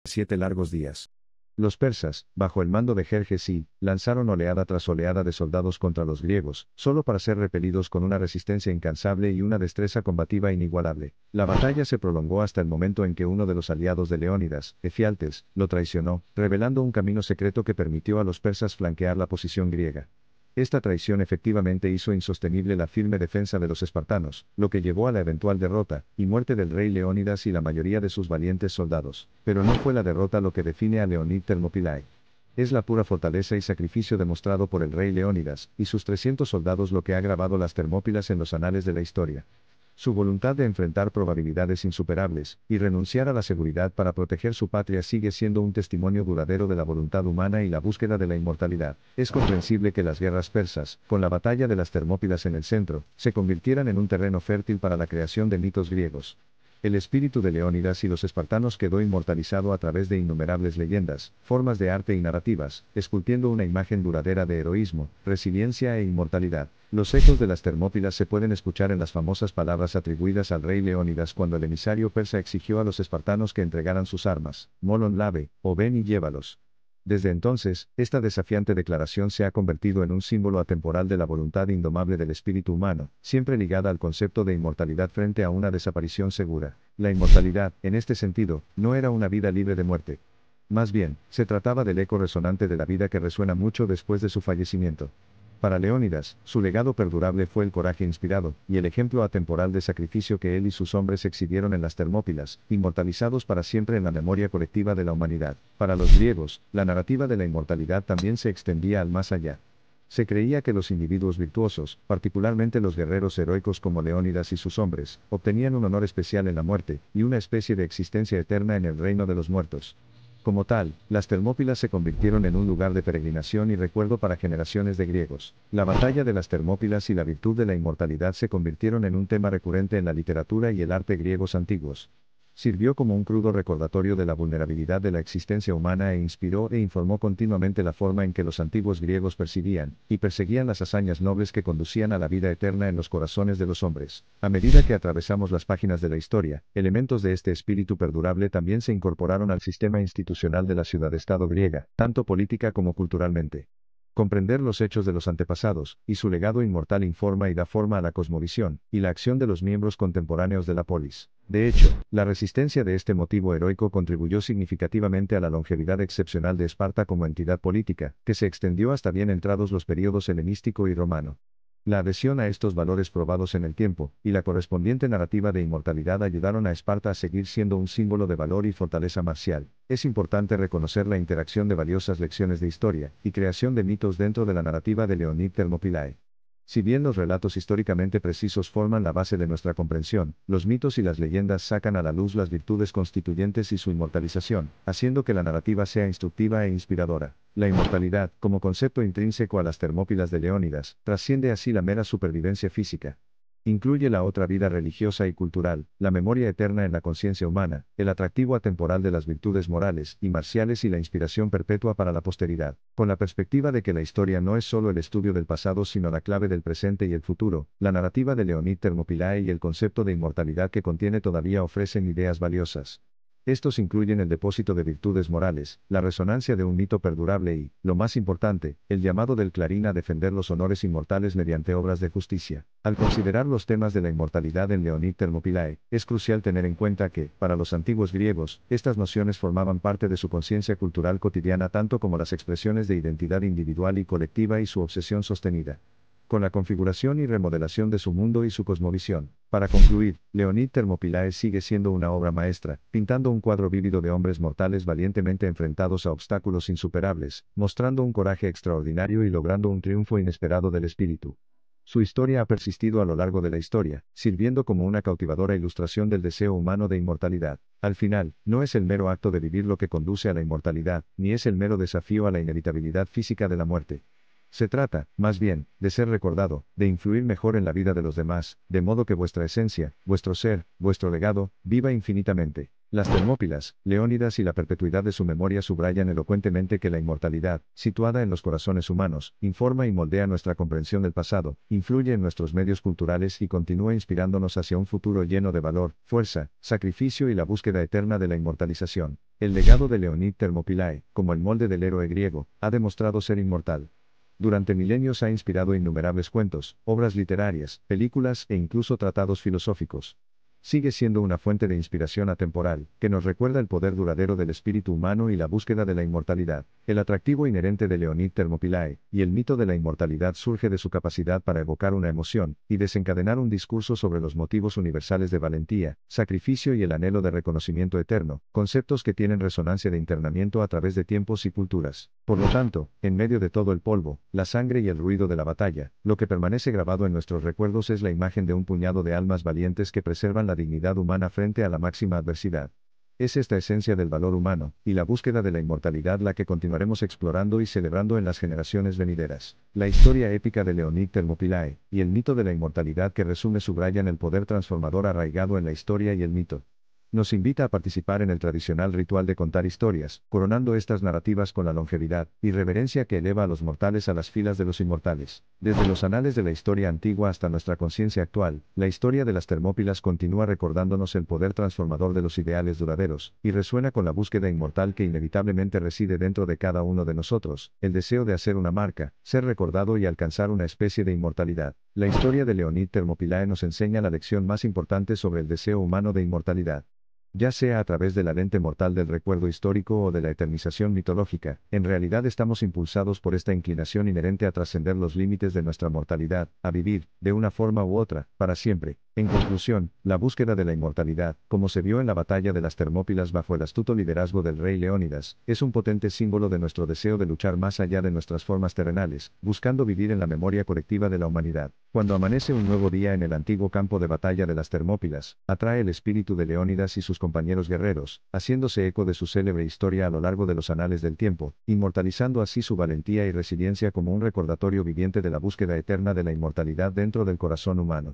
7 largos días. Los persas, bajo el mando de Jerjes I, lanzaron oleada tras oleada de soldados contra los griegos, solo para ser repelidos con una resistencia incansable y una destreza combativa inigualable. La batalla se prolongó hasta el momento en que uno de los aliados de Leónidas, Efialtes, lo traicionó, revelando un camino secreto que permitió a los persas flanquear la posición griega. Esta traición efectivamente hizo insostenible la firme defensa de los espartanos, lo que llevó a la eventual derrota y muerte del rey Leónidas y la mayoría de sus valientes soldados. Pero no fue la derrota lo que define a Leonid Thermopylae. Es la pura fortaleza y sacrificio demostrado por el rey Leónidas y sus 300 soldados lo que ha grabado las Termópilas en los anales de la historia. Su voluntad de enfrentar probabilidades insuperables y renunciar a la seguridad para proteger su patria sigue siendo un testimonio duradero de la voluntad humana y la búsqueda de la inmortalidad. Es comprensible que las guerras persas, con la batalla de las Termópilas en el centro, se convirtieran en un terreno fértil para la creación de mitos griegos. El espíritu de Leónidas y los espartanos quedó inmortalizado a través de innumerables leyendas, formas de arte y narrativas, esculpiendo una imagen duradera de heroísmo, resiliencia e inmortalidad. Los ecos de las Termópilas se pueden escuchar en las famosas palabras atribuidas al rey Leónidas cuando el emisario persa exigió a los espartanos que entregaran sus armas: Molon lave, o ven y llévalos. Desde entonces, esta desafiante declaración se ha convertido en un símbolo atemporal de la voluntad indomable del espíritu humano, siempre ligada al concepto de inmortalidad frente a una desaparición segura. La inmortalidad, en este sentido, no era una vida libre de muerte. Más bien, se trataba del eco resonante de la vida que resuena mucho después de su fallecimiento. Para Leónidas, su legado perdurable fue el coraje inspirado, y el ejemplo atemporal de sacrificio que él y sus hombres exhibieron en las Termópilas, inmortalizados para siempre en la memoria colectiva de la humanidad. Para los griegos, la narrativa de la inmortalidad también se extendía al más allá. Se creía que los individuos virtuosos, particularmente los guerreros heroicos como Leónidas y sus hombres, obtenían un honor especial en la muerte, y una especie de existencia eterna en el reino de los muertos. Como tal, las Termópilas se convirtieron en un lugar de peregrinación y recuerdo para generaciones de griegos. La batalla de las Termópilas y la virtud de la inmortalidad se convirtieron en un tema recurrente en la literatura y el arte griegos antiguos. Sirvió como un crudo recordatorio de la vulnerabilidad de la existencia humana e inspiró e informó continuamente la forma en que los antiguos griegos percibían y perseguían las hazañas nobles que conducían a la vida eterna en los corazones de los hombres. A medida que atravesamos las páginas de la historia, elementos de este espíritu perdurable también se incorporaron al sistema institucional de la ciudad-estado griega, tanto política como culturalmente. Comprender los hechos de los antepasados, y su legado inmortal informa y da forma a la cosmovisión, y la acción de los miembros contemporáneos de la polis. De hecho, la resistencia de este motivo heroico contribuyó significativamente a la longevidad excepcional de Esparta como entidad política, que se extendió hasta bien entrados los períodos helenístico y romano. La adhesión a estos valores probados en el tiempo, y la correspondiente narrativa de inmortalidad ayudaron a Esparta a seguir siendo un símbolo de valor y fortaleza marcial. Es importante reconocer la interacción de valiosas lecciones de historia, y creación de mitos dentro de la narrativa de Leonid Thermopylae. Si bien los relatos históricamente precisos forman la base de nuestra comprensión, los mitos y las leyendas sacan a la luz las virtudes constituyentes y su inmortalización, haciendo que la narrativa sea instructiva e inspiradora. La inmortalidad, como concepto intrínseco a las Termópilas de Leónidas, trasciende así la mera supervivencia física. Incluye la otra vida religiosa y cultural, la memoria eterna en la conciencia humana, el atractivo atemporal de las virtudes morales y marciales y la inspiración perpetua para la posteridad. Con la perspectiva de que la historia no es solo el estudio del pasado sino la clave del presente y el futuro, la narrativa de Leonid Thermopylae y el concepto de inmortalidad que contiene todavía ofrecen ideas valiosas. Estos incluyen el depósito de virtudes morales, la resonancia de un mito perdurable y, lo más importante, el llamado del Clarín a defender los honores inmortales mediante obras de justicia. Al considerar los temas de la inmortalidad en Leonid Thermopylae, es crucial tener en cuenta que, para los antiguos griegos, estas nociones formaban parte de su conciencia cultural cotidiana tanto como las expresiones de identidad individual y colectiva y su obsesión sostenida con la configuración y remodelación de su mundo y su cosmovisión. Para concluir, Leonid Thermopylae sigue siendo una obra maestra, pintando un cuadro vívido de hombres mortales valientemente enfrentados a obstáculos insuperables, mostrando un coraje extraordinario y logrando un triunfo inesperado del espíritu. Su historia ha persistido a lo largo de la historia, sirviendo como una cautivadora ilustración del deseo humano de inmortalidad. Al final, no es el mero acto de vivir lo que conduce a la inmortalidad, ni es el mero desafío a la inevitabilidad física de la muerte. Se trata, más bien, de ser recordado, de influir mejor en la vida de los demás, de modo que vuestra esencia, vuestro ser, vuestro legado, viva infinitamente. Las Termópilas, Leónidas y la perpetuidad de su memoria subrayan elocuentemente que la inmortalidad, situada en los corazones humanos, informa y moldea nuestra comprensión del pasado, influye en nuestros medios culturales y continúa inspirándonos hacia un futuro lleno de valor, fuerza, sacrificio y la búsqueda eterna de la inmortalización. El legado de Leonid Thermopylae, como el molde del héroe griego, ha demostrado ser inmortal. Durante milenios ha inspirado innumerables cuentos, obras literarias, películas e incluso tratados filosóficos. Sigue siendo una fuente de inspiración atemporal, que nos recuerda el poder duradero del espíritu humano y la búsqueda de la inmortalidad. El atractivo inherente de Leonid Thermopylae, y el mito de la inmortalidad surge de su capacidad para evocar una emoción, y desencadenar un discurso sobre los motivos universales de valentía, sacrificio y el anhelo de reconocimiento eterno, conceptos que tienen resonancia de internamiento a través de tiempos y culturas. Por lo tanto, en medio de todo el polvo, la sangre y el ruido de la batalla, lo que permanece grabado en nuestros recuerdos es la imagen de un puñado de almas valientes que preservan la dignidad humana frente a la máxima adversidad. Es esta esencia del valor humano, y la búsqueda de la inmortalidad la que continuaremos explorando y celebrando en las generaciones venideras. La historia épica de Leonid Thermopylae, y el mito de la inmortalidad que resume subrayan el poder transformador arraigado en la historia y el mito. Nos invita a participar en el tradicional ritual de contar historias, coronando estas narrativas con la longevidad y reverencia que eleva a los mortales a las filas de los inmortales. Desde los anales de la historia antigua hasta nuestra conciencia actual, la historia de las Termópilas continúa recordándonos el poder transformador de los ideales duraderos, y resuena con la búsqueda inmortal que inevitablemente reside dentro de cada uno de nosotros, el deseo de hacer una marca, ser recordado y alcanzar una especie de inmortalidad. La historia de Leonid Thermopylae nos enseña la lección más importante sobre el deseo humano de inmortalidad. Ya sea a través de la lente mortal del recuerdo histórico o de la eternización mitológica, en realidad estamos impulsados por esta inclinación inherente a trascender los límites de nuestra mortalidad, a vivir, de una forma u otra, para siempre. En conclusión, la búsqueda de la inmortalidad, como se vio en la batalla de las Termópilas bajo el astuto liderazgo del rey Leónidas, es un potente símbolo de nuestro deseo de luchar más allá de nuestras formas terrenales, buscando vivir en la memoria colectiva de la humanidad. Cuando amanece un nuevo día en el antiguo campo de batalla de las Termópilas, atrae el espíritu de Leónidas y sus compañeros guerreros, haciéndose eco de su célebre historia a lo largo de los anales del tiempo, inmortalizando así su valentía y resiliencia como un recordatorio viviente de la búsqueda eterna de la inmortalidad dentro del corazón humano.